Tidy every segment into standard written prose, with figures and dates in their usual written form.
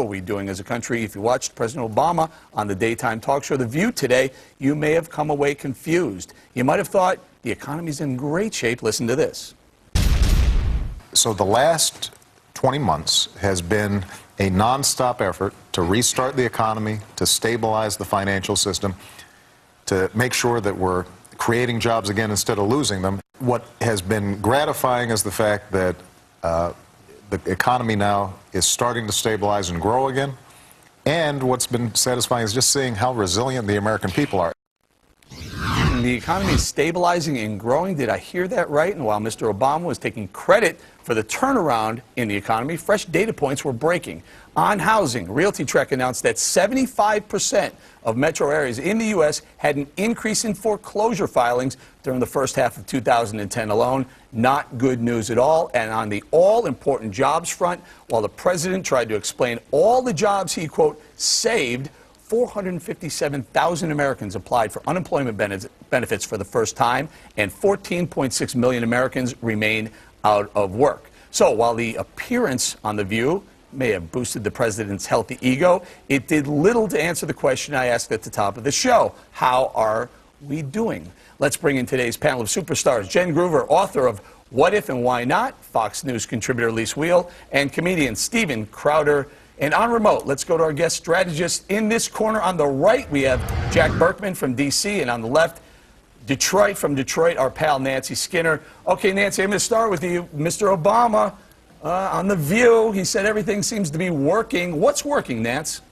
are we doing as a country? If you watched President Obama on the daytime talk show The View today, you may have come away confused. You might have thought the economy's in great shape. Listen to this. So the last 20 months has been a nonstop effort to restart the economy, to stabilize the financial system, to make sure that we're creating jobs again instead of losing them. What has been gratifying is the fact that the economy now is starting to stabilize and grow again. And what's been satisfying is just seeing how resilient the American people are. The economy is stabilizing and growing. Did I hear that right? And while Mr. Obama was taking credit for the turnaround in the economy, fresh data points were breaking. On housing, RealtyTrek announced that 75% of metro areas in the U.S. had an increase in foreclosure filings during the first half of 2010 alone. Not good news at all. And on the all-important jobs front, while the president tried to explain all the jobs he, quote, saved, 457,000 Americans applied for unemployment benefits for the first time, and 14.6 million Americans remain out of work. So while the appearance on The View may have boosted the president's healthy ego, it did little to answer the question I asked at the top of the show. How are we doing? Let's bring in today's panel of superstars. Jen Groover, author of What If and Why Not, Fox News contributor Lise Wheel, and comedian Steven Crowder. And on remote, let's go to our guest strategist. In this corner on the right, we have Jack Burkman from D.C., and on the left, Detroit, from Detroit, our pal Nancy Skinner. Okay, Nancy, I'm going to start with you. Mr. Obama, on The View, he said everything seems to be working. What's working, Nance?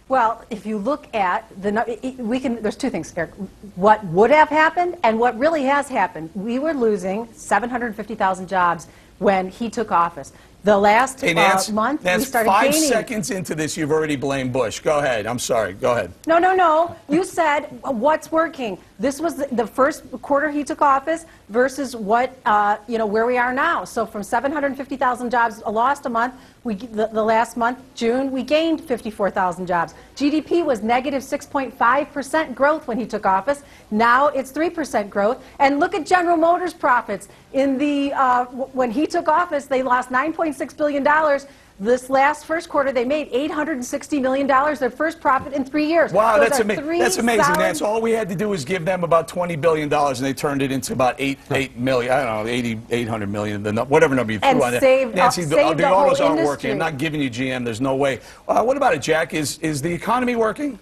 Well, if you look at there's two things, Eric. What would have happened and what really has happened. We were losing 750,000 jobs when he took office. The last month, we started gaining. 5 seconds into this, you've already blamed Bush. Go ahead. I'm sorry. Go ahead. No. You said what's working. This was the first quarter he took office versus what, where we are now. So from 750,000 jobs lost a month, the last month, June, we gained 54,000 jobs. GDP was negative 6.5% growth when he took office. Now it's 3% growth. And look at General Motors profits. When he took office, they lost $9.6 billion. This last first quarter, they made $860 million, their first profit in 3 years. Wow, that's amazing. That's all we had to do was give them about $20 billion, and they turned it into about 8 million. I don't know, 800 million, whatever number you threw on it. Nancy, the autos aren't working. I'm not giving you GM. There's no way. What about it, Jack? Is the economy working?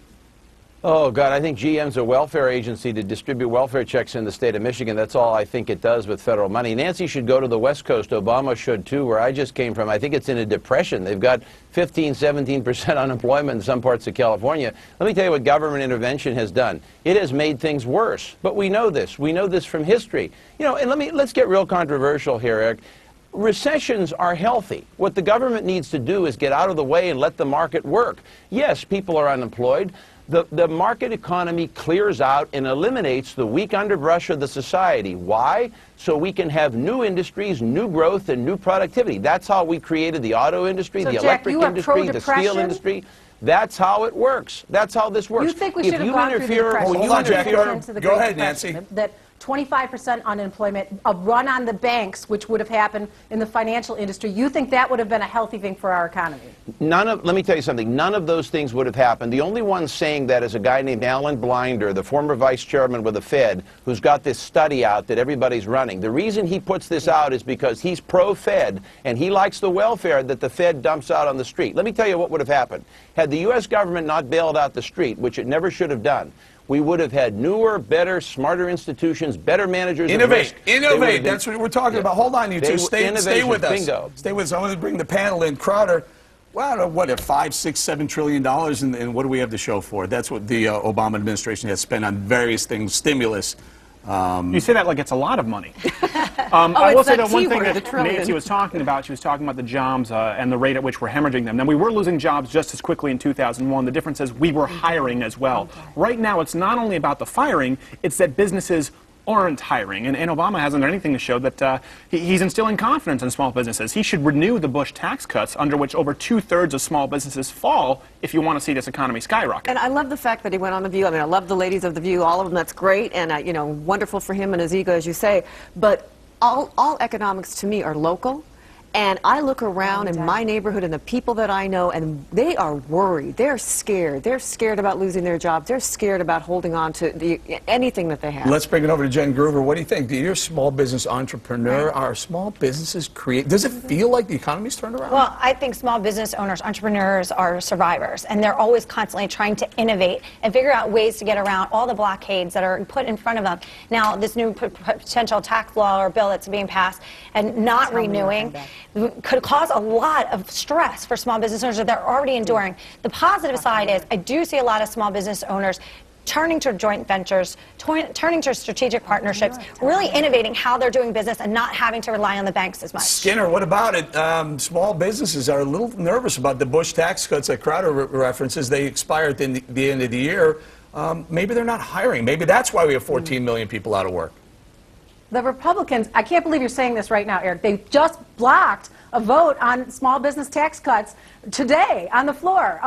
Oh, God, I think GM's a welfare agency to distribute welfare checks in the state of Michigan. That's all I think it does with federal money. Nancy should go to the West Coast. Obama should, too, where I just came from. I think it's in a depression. They've got 15, 17% unemployment in some parts of California. Let me tell you what government intervention has done. It has made things worse. But we know this. We know this from history. And let's get real controversial here, Eric. Recessions are healthy. What the government needs to do is get out of the way and let the market work. Yes, people are unemployed. The market economy clears out and eliminates the weak underbrush of the society. Why? So we can have new industries, new growth, and new productivity. That's how we created the auto industry, the electric industry, the steel industry. That's how it works. That's how this works. You think we should have gone through the depression? Hold on, Jack. Go ahead, Nancy. That 25% unemployment, a run on the banks, which would have happened in the financial industry. You think that would have been a healthy thing for our economy? Let me tell you something. None of those things would have happened. The only one saying that is a guy named Alan Blinder, the former vice chairman with the Fed, who's got this study out that everybody's running. The reason he puts this out is because he's pro-Fed, and he likes the welfare that the Fed dumps out on the street. Let me tell you what would have happened. Had the U.S. government not bailed out the street, which it never should have done, we would have had newer, better, smarter institutions, better managers. Innovate. That's what we're talking about. Hold on, you two. Stay with us. Bingo. Stay with us. I want to bring the panel in. Crowder, well, what, $5, $6, $7 trillion, and what do we have to show for it? That's what the Obama administration has spent on various things, stimulus. You say that like it's a lot of money. I will say that one thing that Nancy was talking about, she was talking about the jobs and the rate at which we're hemorrhaging them. Now, we were losing jobs just as quickly in 2001. The difference is we were hiring as well. Right now, it's not only about the firing, it's that businesses aren't hiring. And Obama hasn't done anything to show that he's instilling confidence in small businesses. He should renew the Bush tax cuts, under which over 2/3 of small businesses fall, if you want to see this economy skyrocket. And I love the fact that he went on The View. I mean, I love the ladies of The View, all of them. That's great, and wonderful for him and his ego, as you say. But all economics to me are local. And I look around in my neighborhood and the people that I know, and they are worried. They're scared. They're scared about losing their jobs. They're scared about holding on to anything that they have. Let's bring it over to Jen Groover. What do you think? You're a small business entrepreneur. Are small businesses does it feel like the economy's turned around? Well, I think small business owners, entrepreneurs are survivors, and they're always constantly trying to innovate and figure out ways to get around all the blockades that are put in front of them. Now, this new potential tax law or bill that's being passed and not renewing could cause a lot of stress for small business owners that they're already enduring. The positive side is I do see a lot of small business owners turning to joint ventures, turning to strategic partnerships, really innovating how they're doing business and not having to rely on the banks as much. Skinner, what about it? Small businesses are a little nervous about the Bush tax cuts that Crowder references. They expire at the end of the year. Maybe they're not hiring. Maybe that's why we have 14 million people out of work. The Republicans, I can't believe you're saying this right now, Eric. They just blocked a vote on small business tax cuts today on the floor.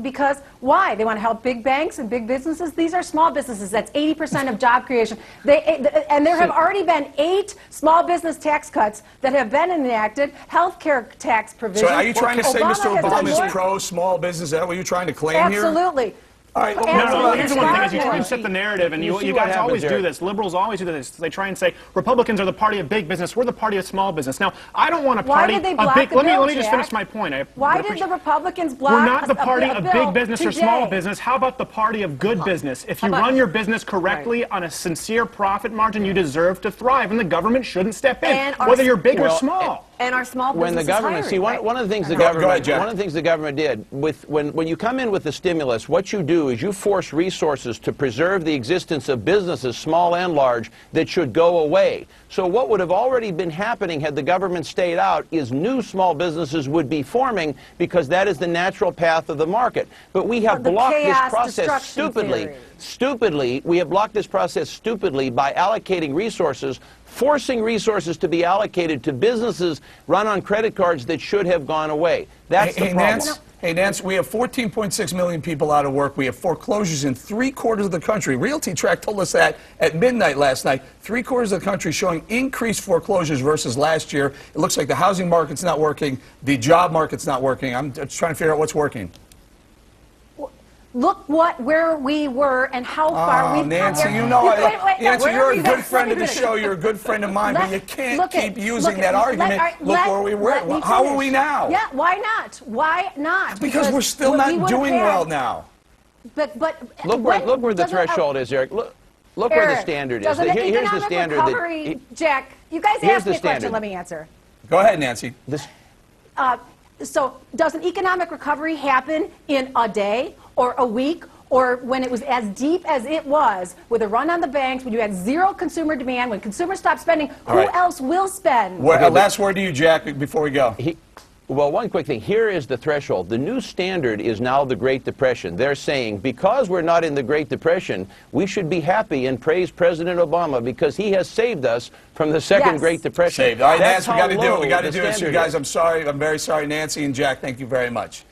Because why? They want to help big banks and big businesses. These are small businesses. That's 80% of job creation. And there have already been 8 small business tax cuts that have been enacted, health care tax provisions. So are you trying to say Mr. Obama is pro-small business? Is that what you're trying to claim here? Absolutely. All right, no, here's the one thing is you try and set the narrative, and you guys always do this. Liberals always do this. They try and say Republicans are the party of big business. We're the party of small business. Now, I don't want a party of big. Let me just finish my point. Why did the Republicans block? We're not the party of big business or small business. How about the party of good business? If you run your business correctly on a sincere profit margin, you deserve to thrive, and the government shouldn't step in, whether you're big or small. And our small business when the government, see, one of the things the government did when you come in with the stimulus, what you do is you force resources to preserve the existence of businesses, small and large, that should go away. So what would have already been happening had the government stayed out is new small businesses would be forming because that is the natural path of the market. But we have blocked this process stupidly. We have blocked this process stupidly by allocating resources, forcing resources to be allocated to businesses run on credit cards that should have gone away. That's the problem. Hey, Nance, we have 14.6 million people out of work. We have foreclosures in 3/4 of the country. Realty Track told us that at midnight last night. 3/4 of the country showing increased foreclosures versus last year. It looks like the housing market's not working. The job market's not working. I'm just trying to figure out what's working. Look where we were and how far we've come. Nancy, you know Nancy, you're a good friend of the show. You're a good friend of mine, but you can't keep using that argument. Look where we were. How are we now? Yeah, why not? Why not? Because we're still not doing well now. But look where the threshold is, Eric. Look where the standard is. Here's the standard. Recovery, Jack, you guys asked me a question. Let me answer. Go ahead, Nancy. So does an economic recovery happen in a day or a week or when it was as deep as it was with a run on the banks, when you had zero consumer demand, when consumers stopped spending, who else will spend? Last word to you, Jack, before we go. Well, one quick thing. Here is the threshold. The new standard is now the Great Depression. They're saying because we're not in the Great Depression, we should be happy and praise President Obama because he has saved us from the second Great Depression. Saved. All right, Nancy, we got to do it. We got to do it. So, guys, I'm sorry. I'm very sorry, Nancy and Jack. Thank you very much.